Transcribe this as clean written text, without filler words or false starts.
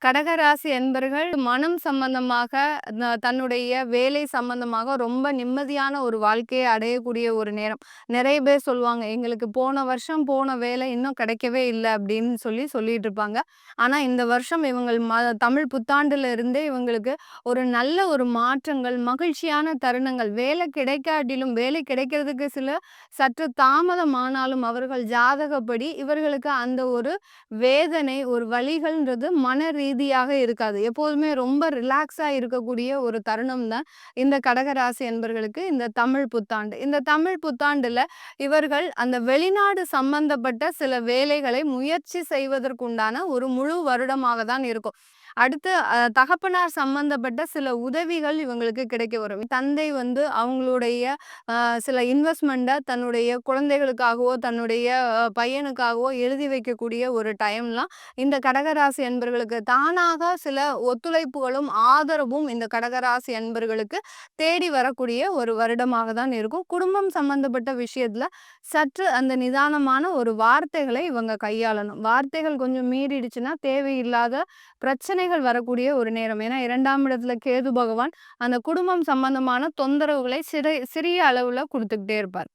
கடகராசி என்பர்கள் மனம் சம்பந்தமாக, தன்னுடைய வேலை சம்பந்தமாக ரொம்ப நிம்மதியான ஒரு வாழ்க்கையை அடையக்கூடிய ஒரு நேரம். நெறைய பேர் சொல்லுவாங்க, "எங்களுக்கு போன வருஷம் போன வேலை இன்னும் கிடைக்கவே இல்ல." அப்படின்னு சொல்லிட்டு இருப்பாங்க. ஆனா இந்த வருஷம் இவங்கள் தமிழ் புத்தாண்டுல இருந்தே இவங்களுக்கு ஒரு நல்ல ஒரு மாற்றங்கள், மகிழ்ச்சியான தருணங்கள், வேலை கிடைக்காட்டிலும் வேலை கிடைக்கிறதுக்கு சற்று தாமதமானாலும் அவர்கள் ஜாதகப்படி இவர்களுக்கு அந்த ஒரு வேதனை, ஒரு வலிகள்ன்றது மன ரீதியாக இருக்காது. எப்போதுமே ரொம்ப ரிலாக்ஸா இருக்கக்கூடிய ஒரு தருணம் தான் இந்த கடகராசி என்பர்களுக்கு இந்த தமிழ் புத்தாண்டு. இந்த தமிழ் புத்தாண்டுல இவர்கள் அந்த வெளிநாடு சம்பந்தப்பட்ட சில வேலைகளை முயற்சி செய்வதற்குண்டான ஒரு முழு வருடமாக தான் இருக்கும். அடுத்து தகப்பனார் சம்பந்தப்பட்ட சில உதவிகள் இவங்களுக்கு கிடைக்க வரும். தந்தை வந்து அவங்களுடைய அ சில இன்வெஸ்ட்மெண்ட்ட தன்னுடைய குழந்தைகளுக்காகவோ, தன்னுடைய பையனுக்காகவோ எழுதி வைக்கக்கூடிய ஒரு டைம்லாம் இந்த கடகராசி அன்பர்களுக்கு தானாக சில ஒத்துழைப்புகளும், ஆதரவும் இந்த கடகராசி அன்பர்களுக்கு தேடி வரக்கூடிய ஒரு வருடமாக தான் இருக்கும். குடும்பம் சம்பந்தப்பட்ட விஷயத்துல சற்று அந்த நிதானமான ஒரு வார்த்தைகளை இவங்க கையாளணும். வார்த்தைகள் கொஞ்சம் மீறிடுச்சுன்னா தேவையில்லாத பிரச்சனைகள் வரக்கூடிய ஒரு நேரம். ஏன்னா 2ஆம் இடத்துல கேது பகவான் அந்த குடும்பம் சம்பந்தமான தொந்தரவுகளை சிறிய அளவுல குடுத்துக்கிட்டே இருப்பார்.